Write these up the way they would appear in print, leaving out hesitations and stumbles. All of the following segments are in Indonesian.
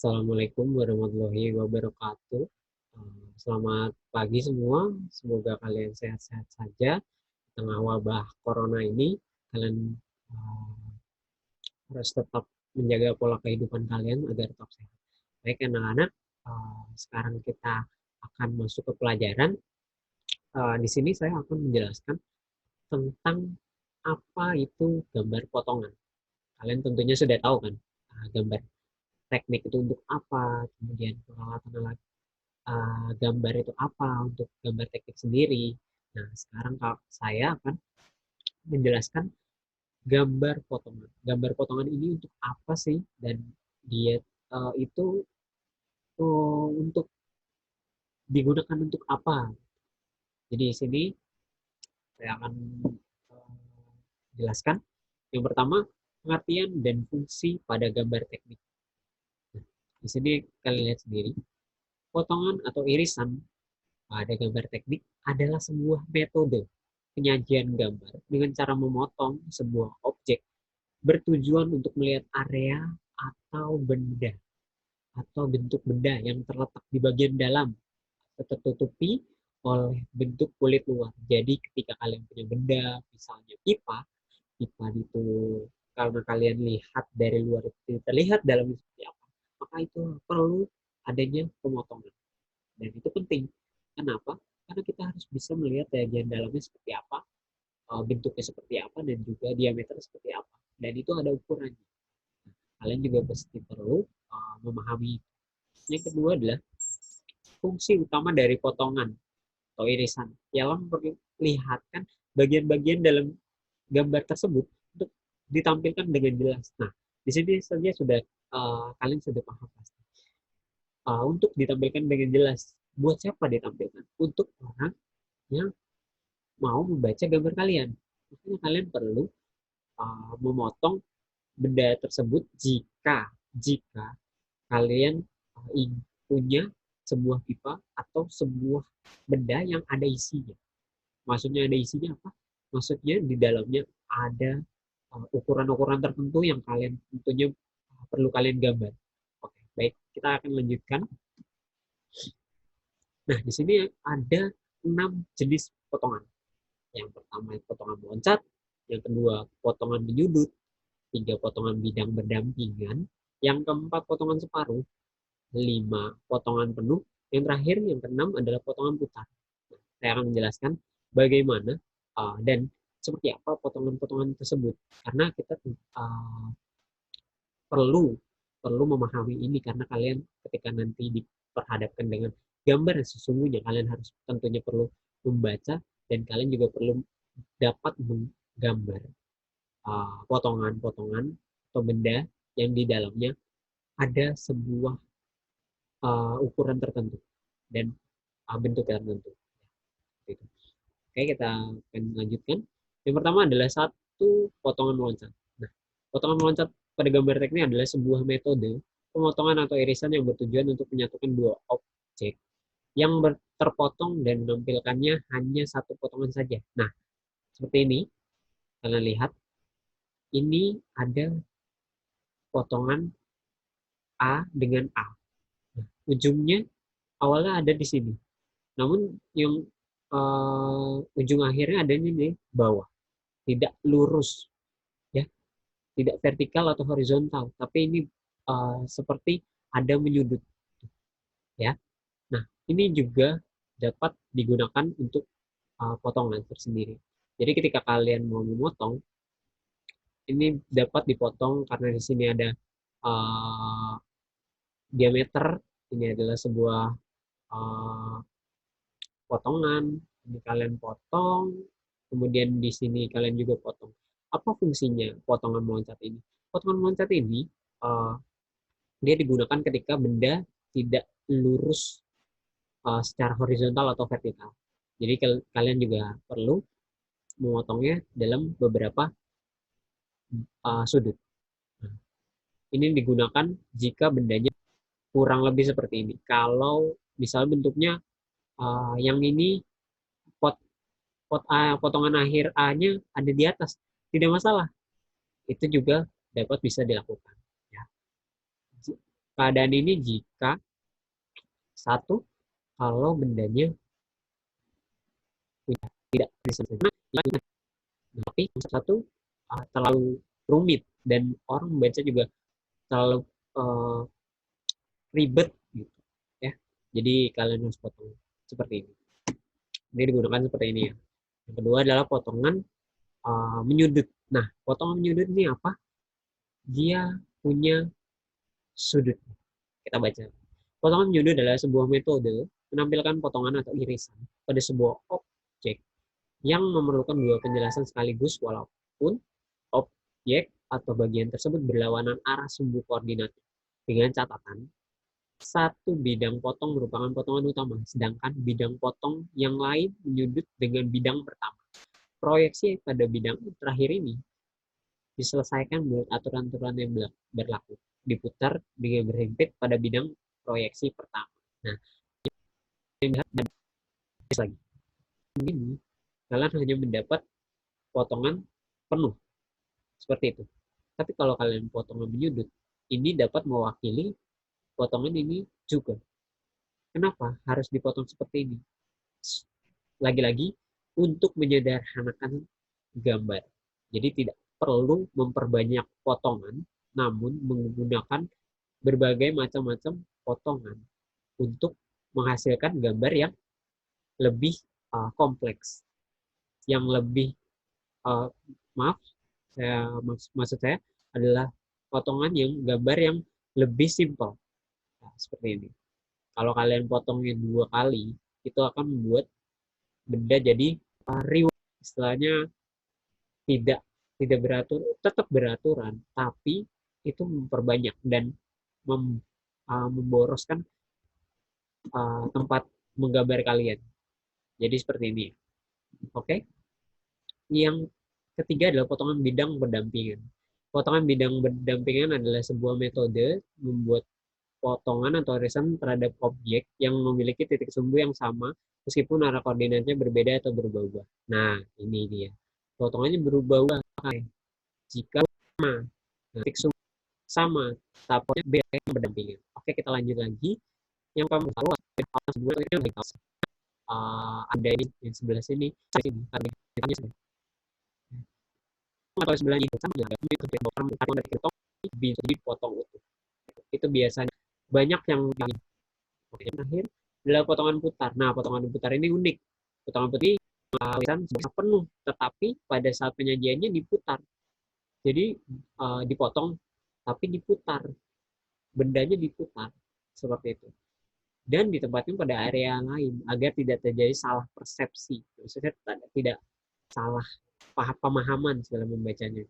Assalamualaikum warahmatullahi wabarakatuh. Selamat pagi semua. Semoga kalian sehat-sehat saja di tengah wabah corona ini. Kalian uh, harus tetap menjaga pola kehidupan kalian agar tetap sehat. Baik anak-anak, sekarang kita akan masuk ke pelajaran. Di sini saya akan menjelaskan tentang apa itu gambar potongan. Kalian tentunya sudah tahu kan, gambar teknik itu untuk apa, kemudian peralatan alat gambar itu apa untuk gambar teknik sendiri. Nah, sekarang saya akan menjelaskan gambar potongan. Gambar potongan ini untuk apa sih? Dan dia itu untuk digunakan untuk apa? Jadi di sini saya akan jelaskan. Yang pertama, pengertian dan fungsi pada gambar teknik. Nah, di sini kalian lihat sendiri, potongan atau irisan pada gambar teknik adalah sebuah metode penyajian gambar dengan cara memotong sebuah objek bertujuan untuk melihat area atau benda atau bentuk benda yang terletak di bagian dalam atau tertutupi oleh bentuk kulit luar. Jadi ketika kalian punya benda, misalnya pipa, pipa itu karena kalian lihat dari luar itu terlihat dalamnya seperti apa, maka itu perlu adanya pemotongan. Dan itu penting. Kenapa? Karena kita harus bisa melihat bagian dalamnya seperti apa, bentuknya seperti apa, dan juga diameter seperti apa. Dan itu ada ukurannya. Kalian juga pasti perlu memahami. Yang kedua adalah fungsi utama dari potongan atau irisan ialah memperlihatkan bagian-bagian dalam gambar tersebut untuk ditampilkan dengan jelas. Nah, di sini saja sudah kalian sudah paham pasti. Untuk ditampilkan dengan jelas, buat siapa ditampilkan? Untuk orang yang mau membaca gambar kalian. Makanya kalian perlu memotong benda tersebut jika kalian punya sebuah pipa atau sebuah benda yang ada isinya. Maksudnya ada isinya apa? Maksudnya di dalamnya ada ukuran-ukuran tertentu yang kalian tentunya perlu kalian gambar. Oke, baik, kita akan lanjutkan. Nah, di sini ada 6 jenis potongan. Yang pertama potongan meloncat, yang kedua potongan menyudut, 3 potongan bidang berdampingan, yang keempat potongan separuh, 5 potongan penuh, yang terakhir yang keenam adalah potongan putar. Nah, saya akan menjelaskan bagaimana dan seperti apa potongan-potongan tersebut, karena kita perlu memahami ini karena kalian ketika nanti diperhadapkan dengan gambar yang sesungguhnya, kalian harus tentunya perlu membaca dan kalian juga perlu dapat menggambar potongan-potongan atau benda yang di dalamnya ada sebuah ukuran tertentu dan bentuk tertentu. Gitu. Oke, kita akan lanjutkan. Yang pertama adalah satu potongan loncat. Nah, potongan loncat pada gambar teknik adalah sebuah metode pemotongan atau irisan yang bertujuan untuk menyatukan dua objek yang terpotong dan menampilkannya hanya satu potongan saja. Nah, seperti ini. Kalian lihat, ini ada potongan A dengan A. Nah, ujungnya awalnya ada di sini. Namun yang ujung akhirnya adanya di bawah. Tidak lurus, ya, tidak vertikal atau horizontal, tapi ini seperti ada menyudut, ya. Nah, ini juga dapat digunakan untuk potongan tersendiri. Jadi ketika kalian mau memotong, ini dapat dipotong karena di sini ada diameter. Ini adalah sebuah potongan. Ini kalian potong, kemudian di sini kalian juga potong. Apa fungsinya potongan meloncat ini? Potongan meloncat ini dia digunakan ketika benda tidak lurus secara horizontal atau vertikal. Jadi kalian juga perlu memotongnya dalam beberapa sudut. Nah, ini digunakan jika bendanya kurang lebih seperti ini. Kalau misalnya bentuknya yang ini potongan akhir A-nya ada di atas, tidak masalah. Itu juga dapat bisa dilakukan. Ya. Keadaan ini jika satu, kalau bendanya tidak diselesaikan, tapi satu terlalu rumit dan orang membaca juga terlalu uh, ribet gitu ya. Jadi kalian harus potong seperti ini. Ini digunakan seperti ini ya. Yang kedua adalah potongan menyudut. Nah, potongan menyudut ini apa? Dia punya sudut. Kita baca. Potongan menyudut adalah sebuah metode menampilkan potongan atau irisan pada sebuah objek yang memerlukan dua penjelasan sekaligus walaupun objek atau bagian tersebut berlawanan arah sumbu koordinat. Dengan catatan, satu bidang potong merupakan potongan utama, sedangkan bidang potong yang lain menyudut dengan bidang pertama. Proyeksi pada bidang terakhir ini diselesaikan menurut aturan-aturan yang berlaku, diputar dengan berhimpit pada bidang proyeksi pertama. Nah, yang lagi, ini kalian hanya mendapat potongan penuh seperti itu. Tapi kalau kalian potongan menyudut, ini dapat mewakili potongan ini juga. Kenapa harus dipotong seperti ini? Lagi-lagi untuk menyederhanakan gambar. Jadi tidak perlu memperbanyak potongan, namun menggunakan berbagai macam-macam potongan untuk menghasilkan gambar yang lebih kompleks, yang lebih maaf, maksud saya adalah potongan yang gambar yang lebih simpel. Nah, seperti ini. Kalau kalian potongnya 2 kali, itu akan membuat benda jadi riuh, istilahnya tidak tidak beratur, tetap beraturan, tapi itu memperbanyak dan memboroskan tempat menggambar kalian. Jadi seperti ini. Oke. Yang ketiga adalah potongan bidang berdampingan. Potongan bidang berdampingan adalah sebuah metode membuat potongan atau irisan terhadap objek yang memiliki titik sumbu yang sama meskipun arah koordinatnya berbeda atau berubah-ubah. Nah, ini dia. Potongannya berubah-ubah jika sama. Titik sumbu sama, tapi beda yang berdampingan. Oke, kita lanjut lagi. Yang kamu tahu ada ini yang sebelah sini, atau sebelah ini sama atau dari potong bisa dipotong utuh. Itu biasanya banyak yang terakhir adalah potongan putar. Nah, potongan putar ini unik. Potongan putar ini penuh, tetapi pada saat penyajiannya diputar. Jadi dipotong, tapi diputar. Bendanya diputar seperti itu. Dan ditempatkan pada area lain agar tidak terjadi salah persepsi. Maksudnya tidak salah pemahaman dalam membacanya.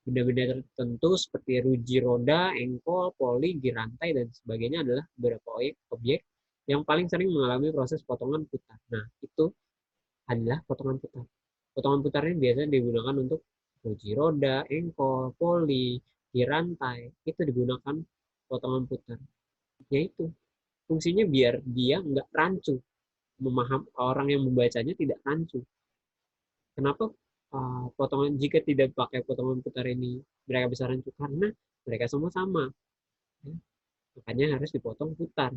Benda-benda tertentu seperti ruji roda, engkol, poli, girantai, dan sebagainya adalah beberapa objek yang paling sering mengalami proses potongan putar. Nah, itu adalah potongan putar. Potongan putar ini biasanya digunakan untuk ruji roda, engkol, poli, girantai. Itu digunakan potongan putar. Yaitu fungsinya biar dia nggak rancu. Orang yang membacanya tidak rancu. Kenapa potongan jika tidak pakai potongan putar ini mereka bisa rancu? Karena mereka semua sama. Ya. Makanya harus dipotong putar.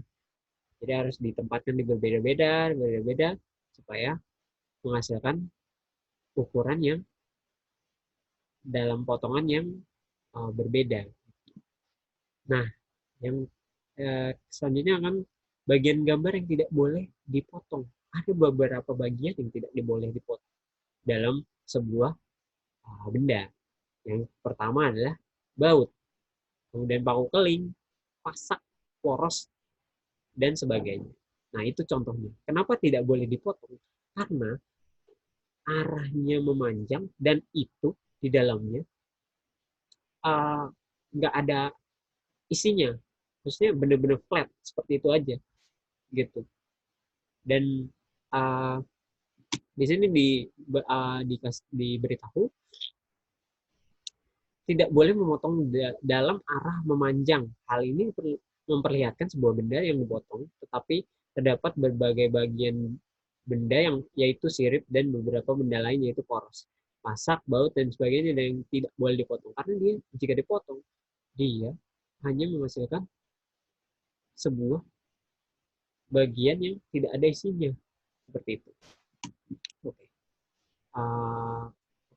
Jadi harus ditempatkan di berbeda-beda supaya menghasilkan ukuran yang dalam potongan yang berbeda. Nah, yang selanjutnya akan bagian gambar yang tidak boleh dipotong. Ada beberapa bagian yang tidak boleh dipotong dalam sebuah benda. Yang pertama adalah baut, kemudian paku keling, pasak, poros, dan sebagainya. Nah, itu contohnya. Kenapa tidak boleh dipotong? Karena arahnya memanjang dan itu di dalamnya nggak ada isinya. Maksudnya benar-benar flat, seperti itu aja. Gitu. Dan di sini diberitahu tidak boleh memotong dalam arah memanjang. Hal ini memperlihatkan sebuah benda yang dipotong, tetapi terdapat berbagai bagian benda yang yaitu sirip dan beberapa benda lain yaitu poros, pasak, baut, dan sebagainya yang tidak boleh dipotong. Karena dia jika dipotong, dia hanya menghasilkan sebuah bagian yang tidak ada isinya, seperti itu. Oke. Uh,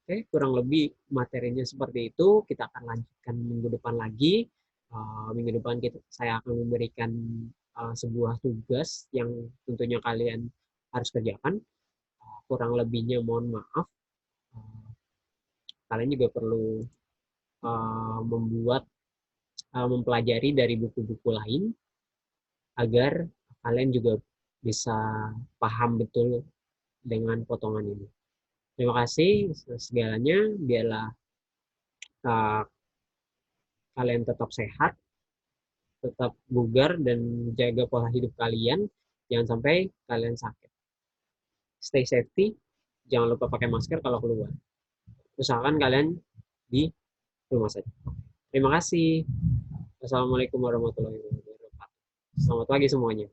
Oke, kurang lebih materinya seperti itu. Kita akan lanjutkan minggu depan lagi. Minggu depan saya akan memberikan sebuah tugas yang tentunya kalian harus kerjakan. Kurang lebihnya mohon maaf. Uh, Kalian juga perlu mempelajari dari buku-buku lain agar kalian juga bisa paham betul dengan potongan ini. Terima kasih segalanya. Biarlah uh, kalian tetap sehat, tetap bugar, dan jaga pola hidup kalian. Jangan sampai kalian sakit. Stay safety. Jangan lupa pakai masker kalau keluar. Usahakan kalian di rumah saja. Terima kasih. Wassalamualaikum warahmatullahi wabarakatuh. Selamat pagi semuanya.